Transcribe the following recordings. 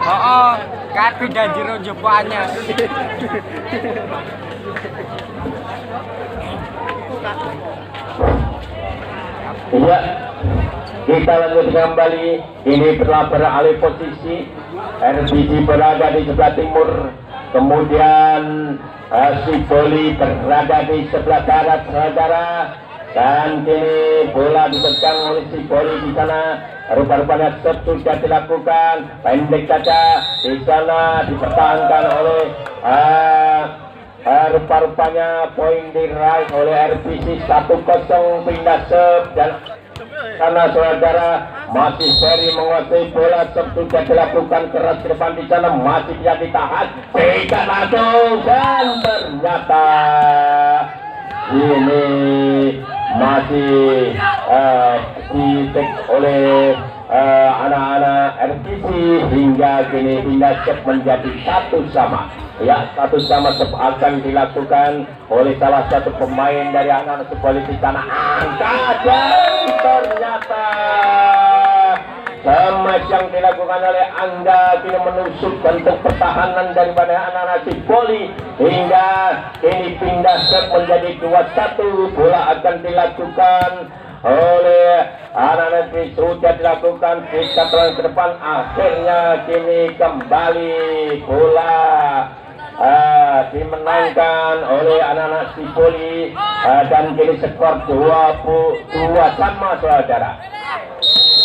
Oh, kapi dan jero jepaannya. Iya, kita lanjut kembali. Ini telah beralih posisi. RBC berada di sebelah timur, kemudian Sipoli berada di sebelah barat, saudara. Dan kini bola dipegang oleh Sipoli di sana. Rupa-rupanya sudah dilakukan. Pendek saja di sana dipertahankan oleh rupa-rupanya poin diraih oleh RBC 1-0 pindah sep dan karena saudara masih seri menguasai bola sudah dilakukan keras di depan di sana masih bisa ditahan tidak langsung dan ternyata ini masih ditek oleh anak-anak RBC hingga kini pindah sep menjadi 1-1. Ya, 1-1 akan dilakukan oleh salah satu pemain dari anak-anak Sipoli di sana. Angka dan ternyata smash yang dilakukan oleh Angga kini menusuk bentuk pertahanan daripada anak-anak Sipoli hingga kini pindah set menjadi 2-1. Bola akan dilakukan oleh anak-anak sudah dilakukan kita terang ke depan, akhirnya kini kembali bola dimenangkan oleh anak-anak Sipoli dan kini skor 2-2 sama saudara.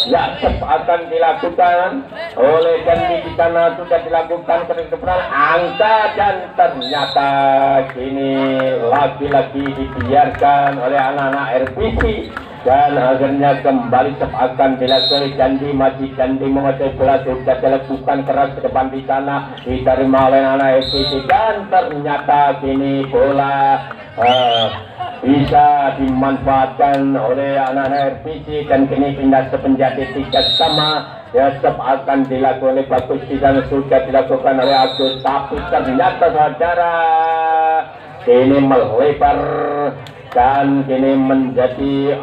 Ya, akan dilakukan oleh Gandhi di sana sudah dilakukan ke depan angka dan ternyata kini lagi-lagi dibiarkan oleh anak-anak RBC dan akhirnya kembali akan dilakukan Gandhi masih Gandhi menguasai bola sudah dilakukan keras ke depan di sana diterima oleh anak RBC dan ternyata kini bola bisa dimanfaatkan oleh anak-anak RBC dan kini pindah menjadi 3-3 ya akan dilakukan oleh bagus di sana sudah dilakukan oleh Agus tapi ternyata saudara kini melebar dan kini menjadi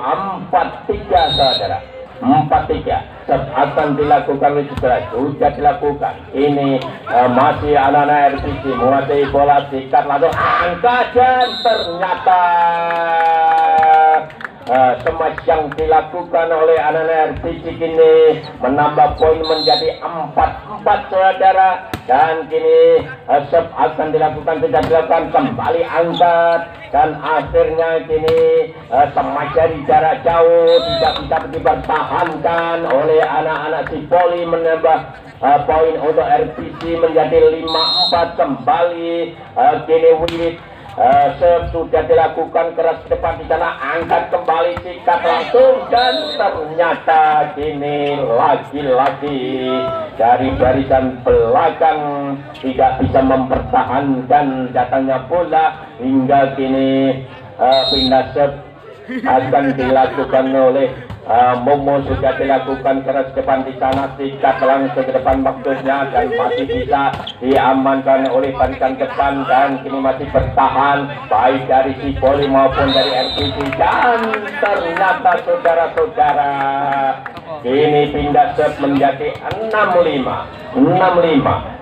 4-3 saudara 4-3 akan dilakukan oleh sudah dilakukan ini masih anak-anak RBC menguasai bola sikat langsung angka dan ternyata smash yang dilakukan oleh anak-anak RBC kini menambah poin menjadi 4-4 saudara dan kini akan dilakukan tidak dilakukan kembali angkat dan akhirnya kini smash dari jarak jauh tidak bisa dipertahankan oleh anak-anak Sipoli menambah poin untuk RBC menjadi 5-4 kembali kini Wiwit sudah dilakukan keras ke depan di sana angkat kembali sikat langsung dan ternyata kini lagi-lagi dari barisan belakang tidak bisa mempertahankan datangnya bola hingga kini pindah set akan dilakukan oleh Momo sudah dilakukan keras depan di sana sikat langsung ke depan maksudnya dan masih bisa diamankan oleh barisan depan dan kini masih bertahan baik dari Sipoli maupun dari RBC dan ternyata saudara-saudara kini pindah set menjadi 6-5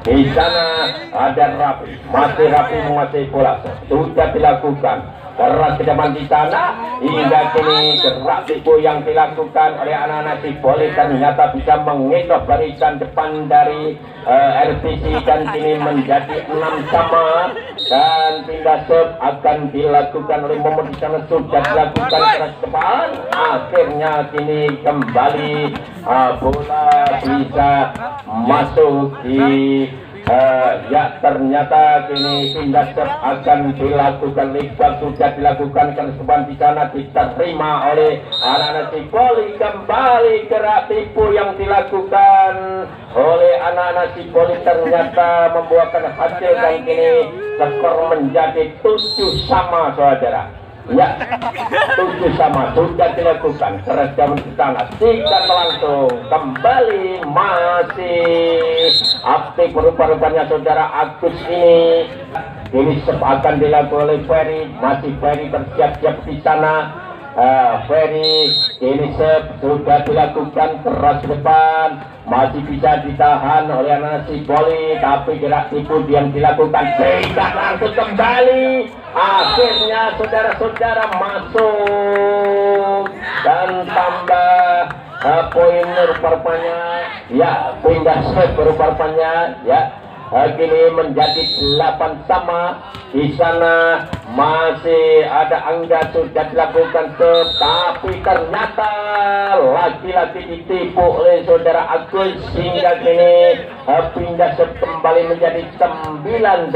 di sana ada Rafi masih Rafi menguasai bola sudah dilakukan keras ke depan di sana hingga kini gerak tipu yang dilakukan oleh anak-anak Sipoli ternyata bisa mengecoh barisan depan dari RBC dan kini menjadi 6-sama dan pindah set akan dilakukan oleh Momo di sana sudah dilakukan keras depan akhirnya kini kembali bola bisa masuk di ya ternyata kini pindah set akan dilakukan lipat sudah dilakukan keseruan di sana diterima oleh anak-anak Sipoli kembali gerak tipu yang dilakukan oleh anak-anak Sipoli ternyata membuahkan hasil dan kini skor menjadi 7 sama saudara. Ya, 7-sama sudah dilakukan keras jaman di sana sikat langsung kembali masih aktif rupa-rupanya saudara Agus ini akan dilakukan oleh Ferry masih Ferry bersiap-siap di sana Ferry ini sudah dilakukan keras ke depan, masih bisa ditahan oleh anak Sipoli, tapi gerak tipu yang dilakukan tidak langsung kembali. Akhirnya saudara-saudara masuk dan tambah poin rupanya ya, pindah set rupanya ya. Kini menjadi 8 sama. Di sana masih ada angka sudah dilakukan tapi ternyata lagi-lagi ditipu oleh saudara Agus hingga kini pindah kembali menjadi 9-8.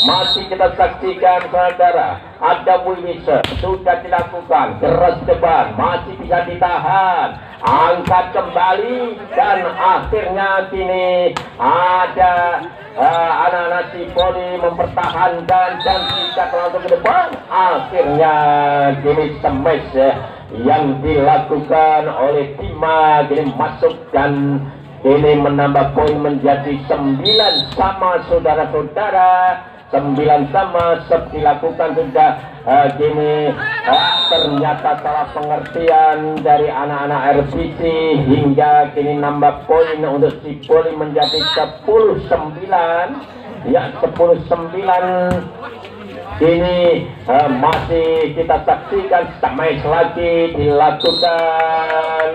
Masih kita saksikan saudara, ada Wiwisa sudah dilakukan keras depan, masih bisa ditahan, angkat kembali dan akhirnya kini ada anak-anak Sipoli mempertahankan dan tidak langsung ke depan. Akhirnya kini smash yang dilakukan oleh Bima kini masuk dan ini menambah poin menjadi 9 sama saudara-saudara. 9 sama dilakukan sudah kini ternyata salah pengertian dari anak-anak RPC hingga kini nambah poin untuk Sipoli menjadi 10-9 ya, 10-9. Ini masih kita saksikan sampai lagi dilakukan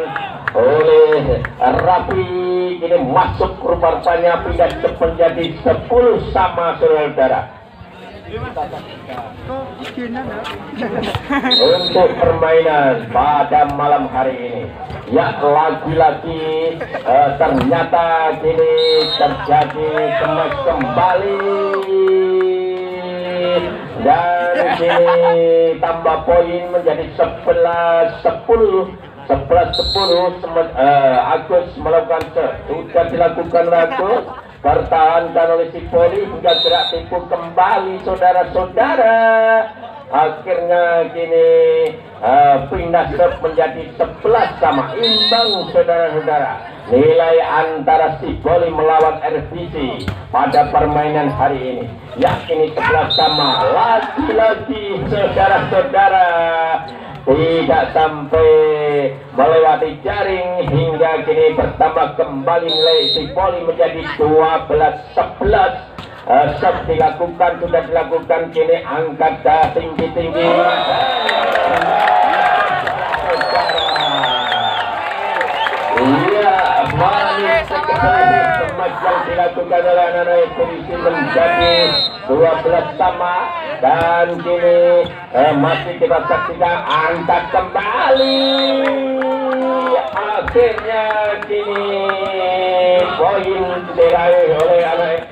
oleh Rafi. Ini masuk rupanya pindah menjadi 10 sama saudara. Untuk permainan pada malam hari ini ya, lagi-lagi ternyata kini terjadi smash kembali dan kini tambah poin menjadi 11-10. Agus melakukan sudah dilakukan Agus, pertahankan oleh Sipoli hingga gerak tipu kembali saudara-saudara. Akhirnya kini pindah menjadi 11 sama, imbang saudara-saudara. Nilai antara Sipoli melawan RPC pada permainan hari ini ya, ini 11 sama. Lagi-lagi saudara-saudara tidak sampai melewati jaring hingga kini bertambah kembali nilai Sipoli menjadi 12-11. Dilakukan sudah dilakukan kini angkat tinggi-tinggi. Iya, manis sekali yang dilakukan oleh anak-anak polisi menjadi 12 sama dan kini masih kita saksikan angkat kembali. Akhirnya kini poin diraih oleh anak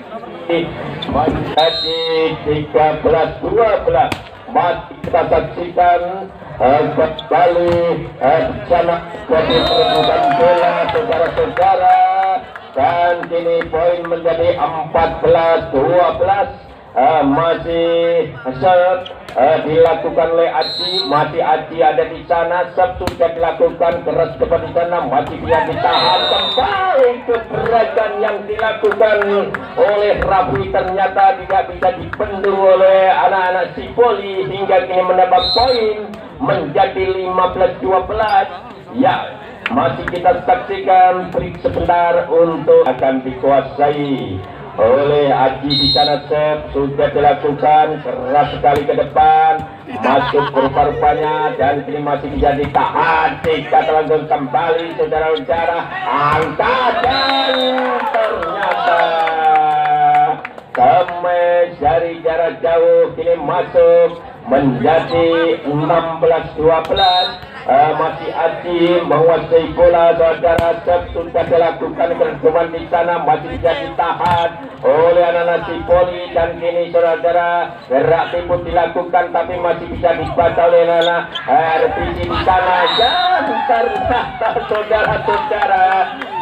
menjadi 13-12. Masih kita saksikan kembali sana jadi perebutan bola saudara-saudara dan kini poin menjadi 14-12. Masih set dilakukan oleh Aji, masih Aji ada di sana, set sudah dilakukan keras cepat di sana, masih bisa ditahan kembali. Keberakan yang dilakukan oleh Rafi ternyata tidak bisa dibendung oleh anak-anak Sipoli hingga kini mendapat poin menjadi 15-12 ya. Masih kita saksikan break sebentar untuk akan dikuasai oleh Aji di sana. Set sudah dilakukan keras sekali ke depan, masuk rupanya dan kini masih bisa ditahan. Jika langsung kembali saudara-saudara, angkat dan ternyata smash dari jarak jauh kini masuk menjadi 16-12. Masih Aji menguasai bola saudara. Set sudah dilakukan kereduman di sana, masih bisa ditahan oleh anak-anak Sipoli dan kini saudara gerak tipu dilakukan tapi masih bisa dibaca oleh anak RPC di sana dan ternyata saudara-saudara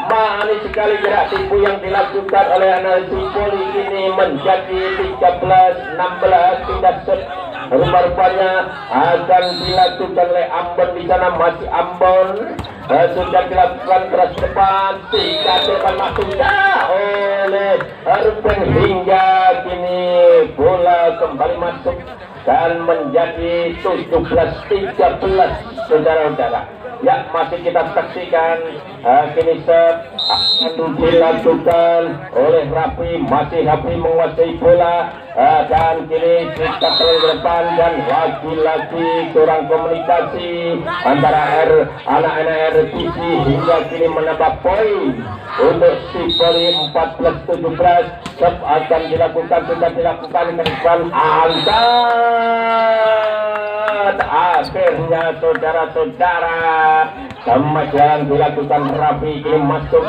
manis sekali gerak tipu yang dilakukan oleh anak Sipoli ini menjadi 13-16. Tidak set rupanya akan dilakukan oleh Ambon di sana, masih Ambon sudah dilakukan keras depan, tidak depan masuk oleh Ruben hingga kini bola kembali masuk dan menjadi 17-13 saudara-saudara. Ya, masih kita saksikan kini set akan dilakukan oleh Rafi, masih Rafi menguasai bola dan kini kita terus ke depan dan lagi-lagi kurang komunikasi antara anak-anak RPC hingga kini menambah poin untuk Sipoli 14-17. Sep akan dilakukan, sudah dilakukan ke depan, angkat akhirnya saudara-saudara kemajuan dilakukan Rafi ini masuk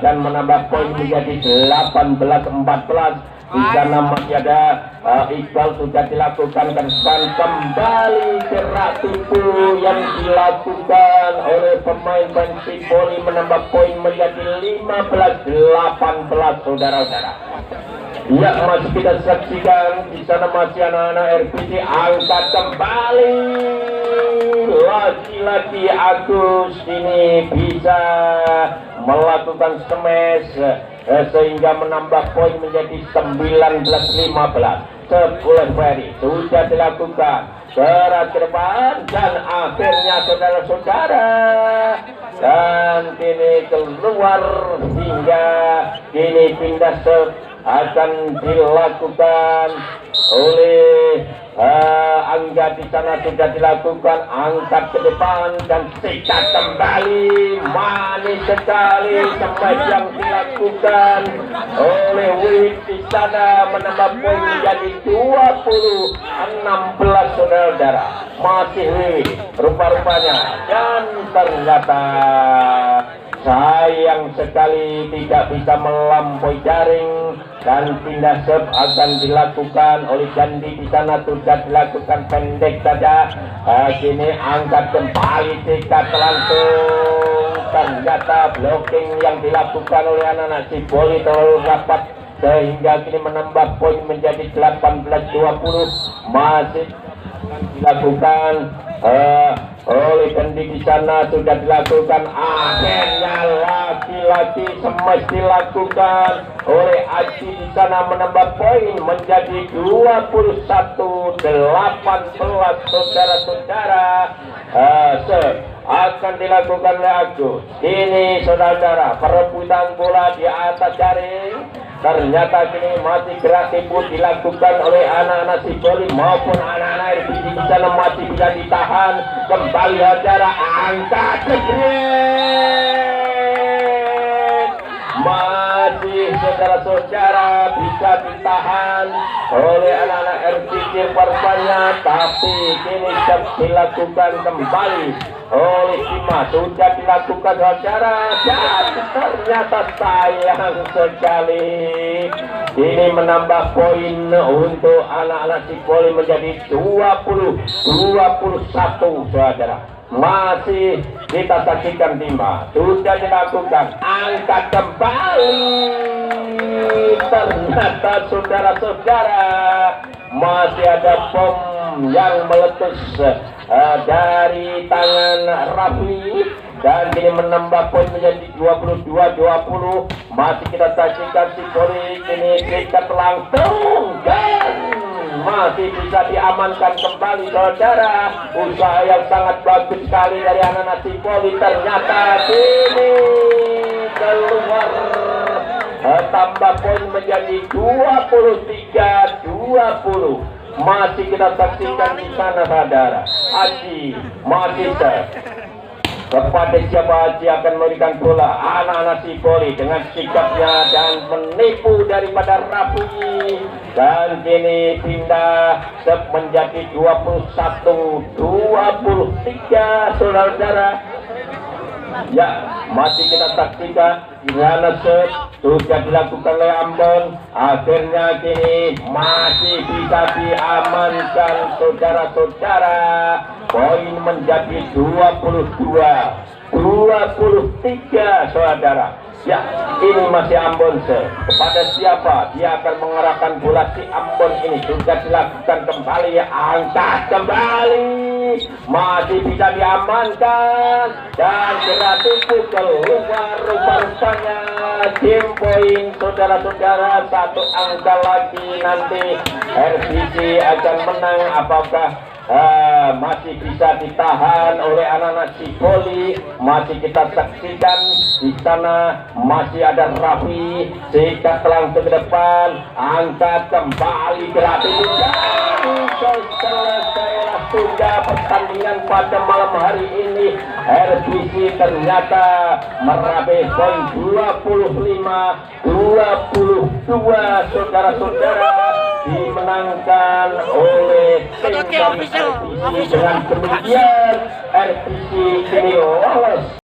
dan menambah poin menjadi 18-14. Di sana masih ada Iqbal, sudah dilakukan ke depan, kembali gerak tipu yang dilakukan oleh pemain Persipoli menambah poin menjadi 15-18 saudara-saudara. Ya, masih kita saksikan di sana masih anak-anak RPC, angkat kembali lagi-lagi Agus ini bisa melakukan smash sehingga menambah poin menjadi 19-15. Sepuluh Ferry sudah dilakukan gerak ke depan dan akhirnya saudara-saudara dan kini keluar hingga kini pindah akan dilakukan oleh Angga. Di sana sudah dilakukan, angkat ke depan dan sikat kembali, manis sekali sampai yang dilakukan oleh Wid. Di sana menambah poin menjadi 20-16 saudara-saudara. Masih Wid rupa-rupanya dan ternyata sayang sekali tidak bisa melampaui jaring dan pindah serve akan dilakukan oleh Gandhi. Di sana sudah dilakukan pendek saja. Kini angkat kembali, sikat langsung, ternyata blocking yang dilakukan oleh anak-anak Sipoli terlalu rapat sehingga kini menambah poin menjadi 18-20. Masih dilakukan oleh Gandhi. Di sana sudah dilakukan, akhirnya lagi-lagi smash dilakukan oleh Aji. Di sana menambah poin menjadi 21-18 saudara-saudara. Akan dilakukan oleh Agus. Ini saudara-saudara perebutan bola di atas jaring. Ternyata kini masih gerak tipu dilakukan oleh anak-anak Sipoli maupun anak-anak RPC. Di sana masih bisa ditahan kembali saudara, angkat jebret, masih saudara-saudara bisa ditahan oleh anak-anak RPC korbannya, tapi kini dilakukan kembali oleh Sima. Sudah dilakukan saudara dan ternyata sayang sekali ini menambah poin untuk anak-anak Sipoli menjadi 20-21 saudara. Masih kita saksikan timba sudah dilakukan, angkat kembali, ternyata saudara-saudara masih ada bom yang meletus dari tangan Rafli dan ini menambah poin menjadi 22-20. Masih kita saksikan Sipoli ini terikat langsung dan masih bisa diamankan kembali saudara. Usaha yang sangat bagus sekali dari anak-anak Sipoli, ternyata ini keluar, tambah poin menjadi 23-20. Masih kita saksikan di sana saudara. Aji masih kepada siapa Aji akan memberikan bola. Anak-anak Sipoli dengan sikapnya dan menipu daripada Rafi dan kini pindah menjadi 21-23 saudara-saudara. Ya, masih kita saksikan Irana sudah dilakukan oleh Ambon. Akhirnya kini masih bisa diamankan saudara-saudara. Poin menjadi 22-23 saudara. Ya, ini masih Ambon kepada siapa dia akan mengarahkan bola. Si Ambon ini sudah dilakukan kembali, angkat kembali, masih bisa diamankan dan gerak tipu keluar rupa-rupanya game point saudara-saudara, satu angka lagi nanti RCC akan menang. Apakah masih bisa ditahan oleh anak-anak Cipoli? Masih kita saksikan di sana, masih ada Raffi, sikat langsung ke depan, angkat kembali gratis. Selesai sudah pertandingan pada malam hari ini. RCC ternyata meraih poin 25-22 saudara-saudara, dimenangkan oleh tim dari RCC. Dengan demikian RCC kini lolos